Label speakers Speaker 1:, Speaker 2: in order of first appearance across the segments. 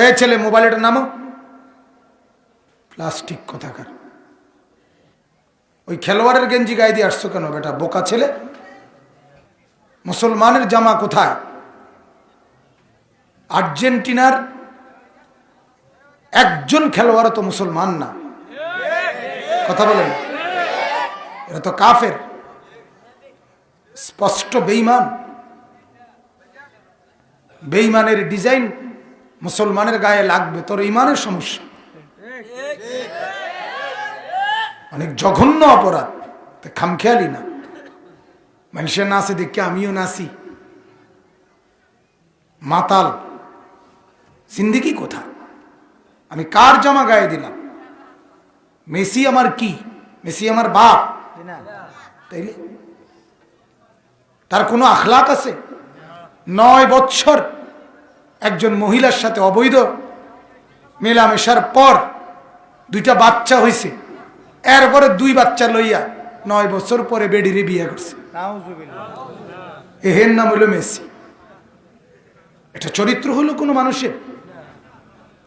Speaker 1: এ ছেলে মোবাইলটা নামো। প্লাস্টিক কোথাকার। ওই খেলোয়াড়ের গেঞ্জি গায়ে দিয়ে আসছো কেন বেটা, বোকা ছেলে? মুসলমানের জামা কোথায়? আর্জেন্টিনার একজন খেলোয়াড় তো মুসলমান না, কথা বলেন, এরা তো কাফের, স্পষ্ট বেঈমান। বেঈমানের ডিজাইন মুসলমানের গায়ে লাগবে, তোর ইমানের সমস্যা। অনেক জঘন্য অপরাধ, খামখেয়ালি না। মানুষের নাচে দেখে আমিও নাচি, মাতাল। জিন্দেগি কোথা? আমি কার জামা গায়ে দিলাম? মেসি আমার কি? মেসি আমার বাপ? তাইলে তার কোনো আখলাক আছে? 9 বছর একজন মহিলার সাথে অবৈধ মেলামেশার পর 2টা বাচ্চা হয়েছে, এরপরে 2 বাচ্চা লইয়া 9 বছর পরে বেডিরে বিয়ে করছে। এর নাম হইল মেসি। এটা চরিত্র হলো কোনো মানুষের?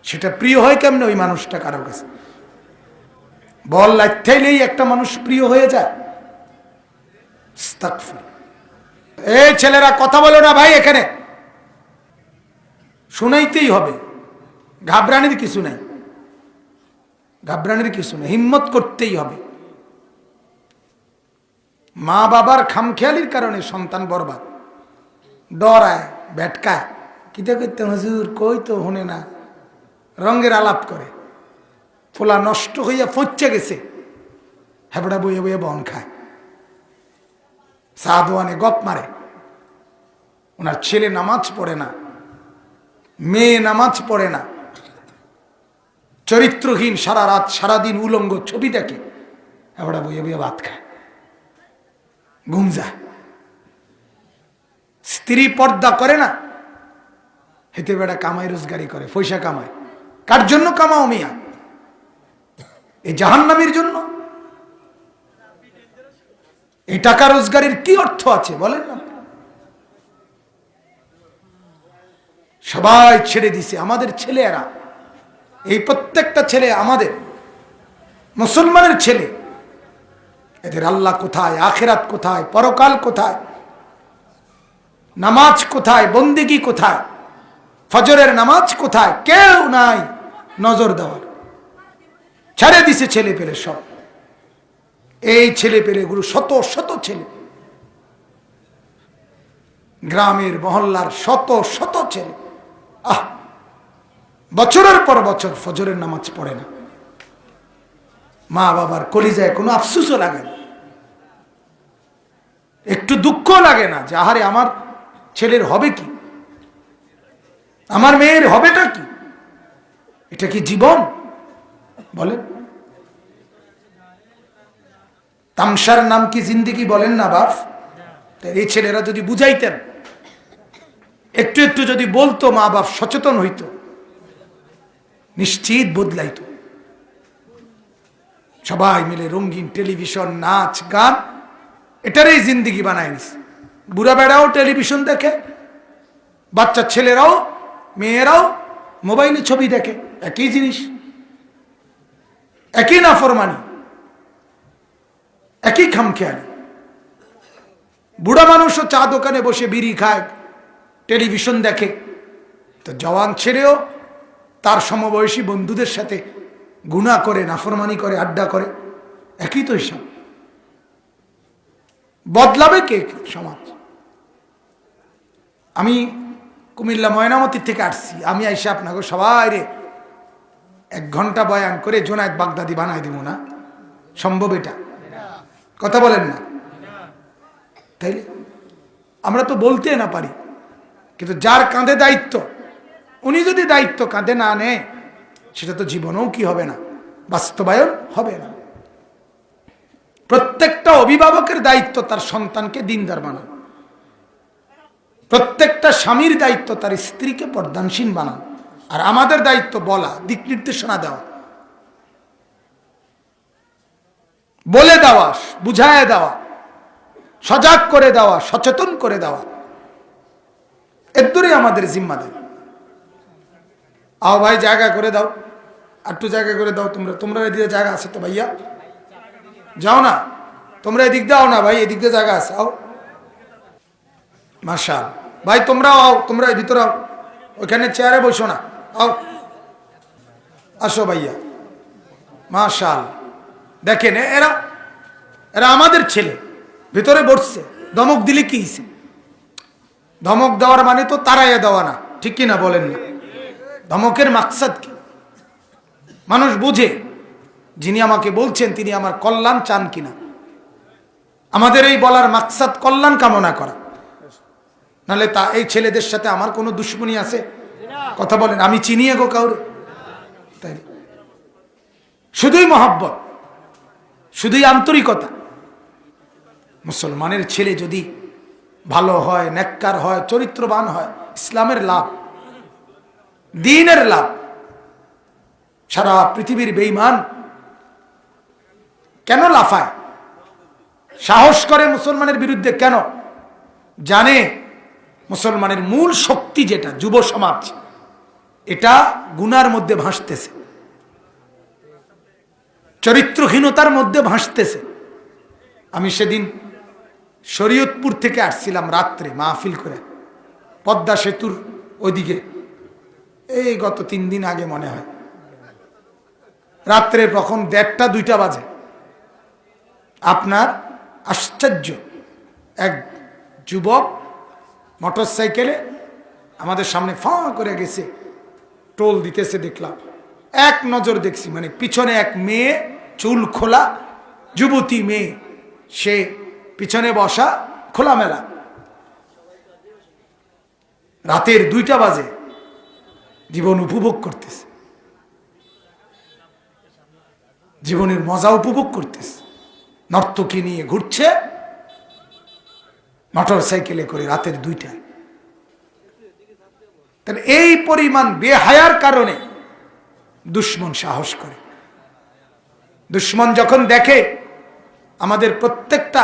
Speaker 1: সেটা প্রিয় হয় কেমনে ওই মানুষটা কারোর কাছে? বল লাইলেই একটা মানুষ প্রিয় হয়ে যায়? এই ছেলেরা কথা বলো না ভাই, এখানে শুনাইতেই হবে। ঘাবড়ানির কিছু নাই, ঘাবড়ানির কিছু নেই, হিম্মত করতেই হবে। মা বাবার খামখেয়ালির কারণে সন্তান বরবাদ। ডরায়, ব্যাটকায়, কিতা করতে হুজুর কই তো হনে না, রঙের আলাপ করে। ফোলা নষ্ট হইয়া ফচ্ছে গেছে, হেবড়া বইয়ে বইয়ে বন খায়, সাদওয়ানে গপ মারে। ওনার ছেলে নামাজ পড়ে না, মেয়ে নামাজ পড়ে না, চরিত্রহীন, সারা রাত সারাদিন উলঙ্গ ছবি দেখে, হেবড়া বইয়ে বইয়ে ভাত খায়, ঘুম যায়। স্ত্রী পর্দা করে না, হেতে বেড়া কামাই রোজগারি করে, পয়সা কামায়। কার জন্য কামাও মিয়া? এই জাহান্নামীর জন্য? এই টাকা রোজগারের কি অর্থ আছে বলেন না? সবাই ছেড়ে দিছে। আমাদের ছেলেরা, এই প্রত্যেকটা ছেলে আমাদের মুসলমানের ছেলে, এদের আল্লাহ কোথায়, আখেরাত কোথায়, পরকাল কোথায়, নামাজ কোথায়, বন্দেগী কোথায়, ফজরের নামাজ কোথায়, কেউ নাই নজর দেওয়ার। ছেড়ে দিছে ছেলে পেলে সব। এই ছেলে পেলে গুলো শত শত ছেলে, গ্রামের মহল্লার শত শত ছেলে, বছরের পর বছর ফজরের নামাজ পড়ে না। মা বাবার কলিজায় কোনো আফসোসও লাগে না, একটু দুঃখ লাগে না যে আহারে আমার ছেলের হবে কি, আমার মেয়ের হবেটা কি? এটা কি জীবন বলেন? তামসার নাম কি জিন্দেগি বলেন না বাপ? এই ছেলেরা যদি বুঝাইতেন, একটু একটু যদি বলতো, মা বাপ সচেতন হইতো, নিশ্চিত বদলাইতো। সবাই মিলে রঙিন টেলিভিশন, নাচ গান, এটারই জিন্দেগি বানায় নিছে। বুড়া বেড়াও টেলিভিশন দেখে, বাচ্চা ছেলেরাও মেয়েরাও মোবাইলে ছবি দেখে, একই জিনিস, একই নাফরমানি, একই খামখেয়ালি। বুড়া মানুষও চা দোকানে বসে বিড়ি খায়, টেলিভিশন দেখে, তো জওয়ান ছেলেও তার সমবয়সী বন্ধুদের সাথে গুনাহ করে, নাফরমানি করে, আড্ডা করে, একই তো হিসাব। বদলাবে কে সমাজ? আমি কুমিল্লা ময়নামতির থেকে আসছি, আমি আইসা আপনাকে সবাই রে 1 ঘন্টা বয়ান করে জোনায়েদ বাগদাদি বানাই দিব না? সম্ভব এটা? কথা বলেন না? তাইলে আমরা তো বলতে না পারি, কিন্তু যার কাঁধে দায়িত্ব, উনি যদি দায়িত্ব কাঁধে না নেয়, সেটা তো জীবনেও কি হবে না, বাস্তবায়ন হবে না। প্রত্যেকটা অভিভাবকের দায়িত্ব তার সন্তানকে দিনদার বানানো, প্রত্যেকটা স্বামীর দায়িত্ব তার স্ত্রীকে পর্দানসীন বানানো, আর আমাদের দায়িত্ব বলা, দিক নির্দেশনা দেওয়া, বলে দেওয়া, বুঝায় দেওয়া, সজাগ করে দেওয়া, সচেতন করে দেওয়া, এর দূরে আমাদের জিম্মাদারি। আও ভাই জায়গা করে দাও, একটু জায়গা করে দাও। তোমরা এদিকে জায়গা আছে তো ভাইয়া, যাও না তোমরা এদিক দাও না ভাই, এদিক দিয়ে জায়গা আছে, আও। মাশাল ভাই তোমরাও আও, তোমরা ভিতরে আও, ওইখানে চেয়ারে বসো না, আও আসো ভাইয়া। মাশাল দেখেন এরা এরা আমাদের ছেলে, ভিতরে বসছে, ধমক দিলে কি হইছে? ধমক দেওয়ার মানে তো তাড়াইয়া দেওয়া না, ঠিক কি না বলেন না? ধমকের মাকসাদ কি? মানুষ বুঝে যিনি আমাকে বলছেন তিনি আমার কল্যাণ চান কিনা। আমাদের এই বলার মাকসাদ কল্যাণ কামনা করা, নাহলে তা এই ছেলেদের সাথে আমার কোনো দুশ্মনী আছে? কথা বলেন, আমি চিনিয়ে গো কাউরে? তাই শুধুই মহব্বত, শুধুই আন্তরিকতা। মুসলমানের ছেলে যদি ভালো হয়, নেককার হয়, চরিত্রবান হয়, ইসলামের লাভ, দ্বীনের লাভ। সারা পৃথিবীর বেঈমান কেন লাফায়, সাহস করে মুসলমানের বিরুদ্ধে কেন? জানে মুসলমানের মূল শক্তি যেটা যুব সমাজ, এটা গুনার মধ্যে ভাসতেছে, চরিত্রহীনতার মধ্যে ভাসতেছে। আমি সেদিন শরীয়তপুর থেকে আসছিলাম রাত্রে মাহফিল করে, পদ্মা সেতুর ওইদিকে, এই গত 3 দিন আগে মনে হয়, রাত্রে তখন 1:30-2টা বাজে। আপনার আশ্চর্য এক যুবক মোটর সাইকেলে আমাদের সামনে ফাঁ করে গেছে, টোল দিতেছে দেখলাম। এক নজর দেখছি, মানে পিছনে এক মেয়ে, চুল খোলা যুবতী মেয়ে, সে পিছনে বসা, খোলামেলা, রাতের 2টা বাজে, জীবন উপভোগ করতেছে, জীবনের মজা উপভোগ করতেছে, নর্তকী নিয়ে ঘুরছে মোটর সাইকেলে করে রাতের 2টায়। তাহলে এই পরিমাণ বেহায়ার কারণে দুশ্মন সাহস করে। দুশ্মন যখন দেখে আমাদের প্রত্যেকটা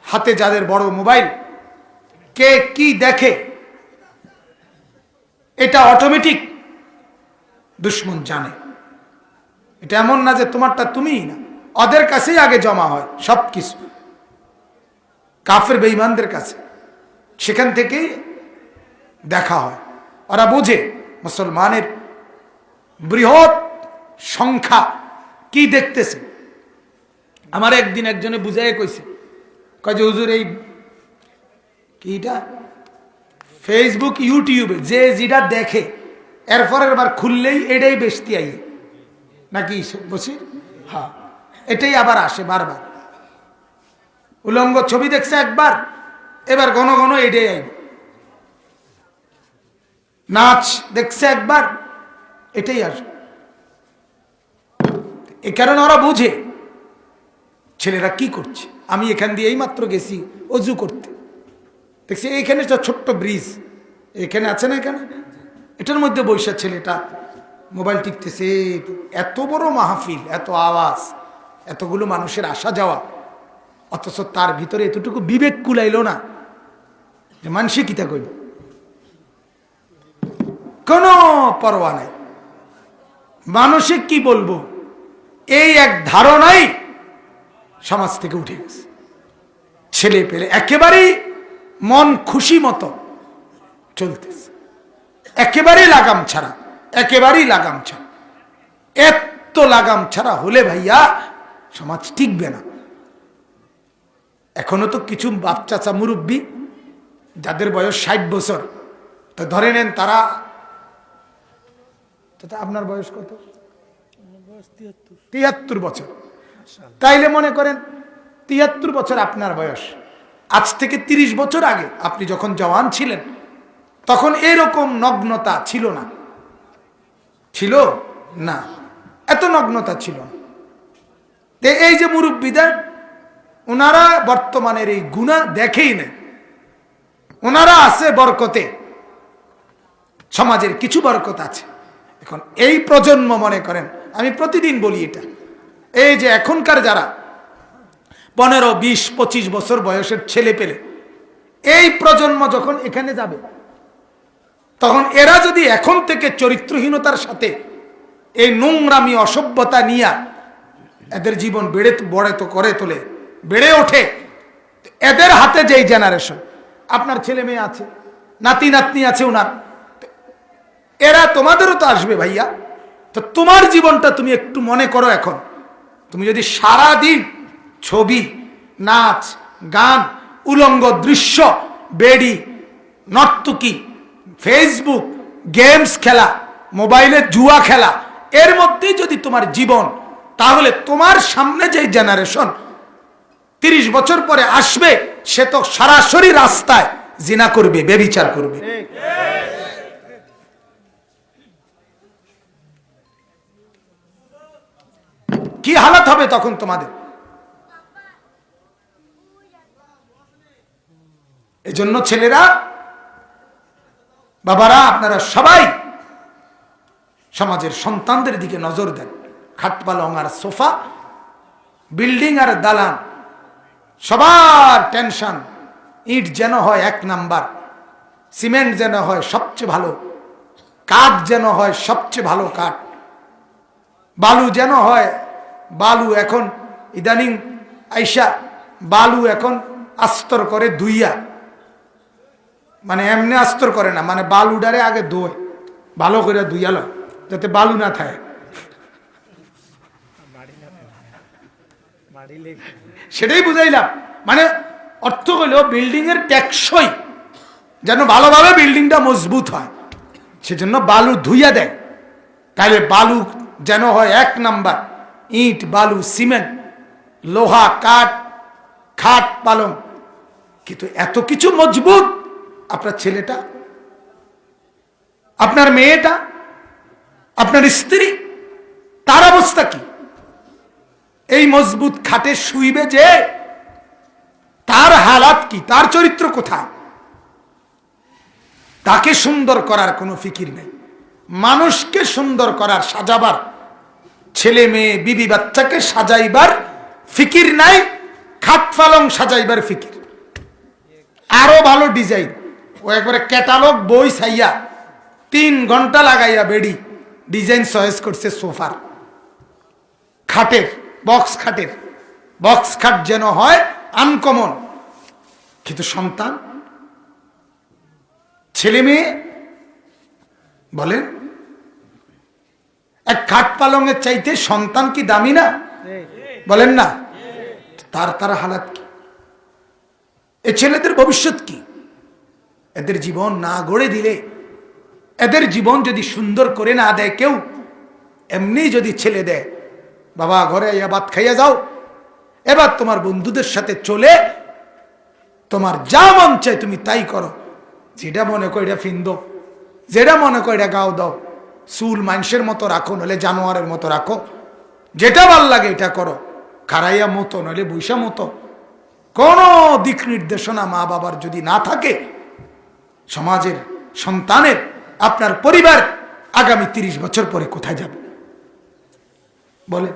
Speaker 1: হাতে যাদের বড় মোবাইল, কে কি দেখে এটা অটোমেটিক দুশ্মন জানে। এটা এমন না যে তোমারটা তুমিই না, ওদের কাছেই আগে জমা হয় সবকিছু, কাফের বেঈমানদের কাছে, সেখান থেকেই দেখা হয়। ওরা বুঝে মুসলমানের বৃহৎ সংখ্যা কি দেখতেছে। আমার একদিন একজনে বুঝাই কইছে, কয় যে হুজুর এই কিটা ফেসবুক ইউটিউবে যে যেটা দেখে এরপরের বার খুললেই এটাই বেশতি আই নাকি বসি, হ্যাঁ এটাই আবার আসে বারবার। উলঙ্গ ছবি দেখছে একবার, এবার ঘন ঘন এটাই আইবে। নাচ দেখছে একবার, এটাই আসবে। এ কারণে ওরা বুঝে ছেলেরা কি করছে। আমি এখান দিয়ে এই মাত্র গেছি অজু করতে, দেখছি এইখানে একটা ছোট্ট ব্রিজ এখানে আছে না, এখানে এটার মধ্যে বৈশা ছেলেটা মোবাইল টিপতেছে। এত বড় মাহফিল, এত আওয়াজ, এতগুলো মানুষের আসা যাওয়া, অথচ তার ভিতরে এতটুকু বিবেক কুলাইল না যে মানুষে কিতা কইব, কোনো পরোয়া নাই, মানুষে কি বলবো, এই এক ধারণাই সমাজ থেকে উঠে গেছে। ছেলে পেলে একেবারেই মন খুশি মতো চলতেছে, একেবারেই লাগাম ছাড়া, একেবারেই লাগাম ছাড়া। এত লাগাম ছাড়া হলে ভাইয়া সমাজ টিকবে না। এখনো তো কিছু বাচ্চা মুরব্বী যাদের বয়স 60 বছর, তো ধরে নেন তারা, আপনার বয়স কত? 73 বছর। তাইলে মনে করেন 73 বছর আপনার বয়স, আজ থেকে 30 বছর আগে আপনি যখন জওয়ান ছিলেন তখন এরকম নগ্নতা ছিল না, ছিল না, এত নগ্নতা ছিল না। এই যে মুরব্বীদের, ওনারা বর্তমানের এই গুনাহ দেখেই নেই, ওনারা আছে বরকতে, সমাজের কিছু বরকত আছে। এখন এই প্রজন্ম মনে করেন, আমি প্রতিদিন বলি এটা, এই যে এখনকার যারা 15, 20, 25 বছর বয়সের ছেলে পেলে, এই প্রজন্ম যখন এখানে যাবে তখন এরা যদি এখন থেকে চরিত্রহীনতার সাথে এই নোংরামি অসভ্যতা নিয়ে এদের জীবন বেড়ে ওঠে, এদের হাতে যেই জেনারেশন, আপনার ছেলে মেয়ে আছে, নাতি নাতনি আছে ওনার, এরা তোমাদেরও তো আসবে ভাইয়া। তো তোমার জীবনটা তুমি একটু মনে করো। এখন তুমি যদি সারা দিন ছবি, নাচ, গান, উলঙ্গ দৃশ্য, বেডি, নর্তকী, ফেসবুক, গেমস খেলা, মোবাইলে জুয়া খেলা, এর মধ্যেই যদি তোমার জীবন, তাহলে তোমার সামনে যে জেনারেশন 30 বছর পরে আসবে, সে তো সরাসরি রাস্তায় জিনা করবে, ব্যভিচার করবে। কি হালাত হবে তখন তোমাদের? এজন্য ছেলেরা, বাবারা, আপনারা সবাই সমাজের সন্তানদের দিকে নজর দেন। খাট পালং আর সোফা, বিল্ডিং আর দালান, সবার টেনশন ইট যেন হয় 1 নাম্বার, সিমেন্ট যেন হয় সবচেয়ে ভালো, কাঠ যেন হয় সবচেয়ে ভালো কাঠ, বালু যেন হয়, বালু এখন ইদানিং আইসা বালু এখন আস্তর করে দুইয়া, মানে এমনি আস্তর করে না, মানে বালুডারে আগে ধোয়, ভালো করে ধুইয়ালো যাতে বালু না থাকে। সেটাই বুঝাইলাম, মানে অর্থ হলো বিল্ডিং এর টেকসই যেন ভালোভাবে বিল্ডিংটা মজবুত হয়, সেজন্য বালু ধুইয়া দেয়। তাহলে বালু যেন হয় 1 নাম্বার, ইট, বালু, সিমেন্ট, লোহা, কাঠ, খাট পালং। কিন্তু এত কিছু মজবুত আপনার ছেলেটা, আপনার মেয়েটা, আপনার স্ত্রী, তার অবস্থা কি? এই মজবুত খাটে শুইবে যে, তার হালাত কি? তার চরিত্র কোথায়? তাকে সুন্দর করার কোনো ফিকির নেই। মানুষকে সুন্দর করার, সাজাবার, ছেলে মেয়ে বিবি বাচ্চাকে সাজাইবার ফিকির নাই, খাট পালং সাজাইবার ফিকির। আরো ভালো ডিজাইন, ও একবারে ক্যাটালগ বই ছাইয়া 3 ঘন্টা লাগাইয়া বেডি ডিজাইন চয়েস করছে সোফার, খাটের, বক্স খাটের। বক্স খাট যেন হয় আনকমন। কিন্তু সন্তান, ছেলে মেয়ে, বলেন, এক খাট পালংয়ের চাইতে সন্তান কি দামি না? বলেন না? তার হালাত কি? এ ছেলেদের ভবিষ্যৎ কি? এদের জীবন না গড়ে দিলে, এদের জীবন যদি সুন্দর করে না দেয় কেউ, এমনি যদি ছেলে দেয়, বাবা ঘরে আইয়া ভাত খাইয়া যাও, এবার তোমার বন্ধুদের সাথে চলে তোমার যা মন চায় তুমি তাই করো, যেটা মনে করো এটা ফিন্দো, যেটা মনে করো এটা গাও দাও, চুল মানুষের মতো রাখো, নইলে জানোয়ারের মতো রাখো, যেটা ভাল লাগে এটা করো, খারাইয়া মতো নইলে বৈশা মতো। কোনো দিক নির্দেশনা মা বাবার যদি না থাকে, সমাজের, সন্তানের, আপনার পরিবার আগামী 30 বছর পরে কোথায় যাবে বলে?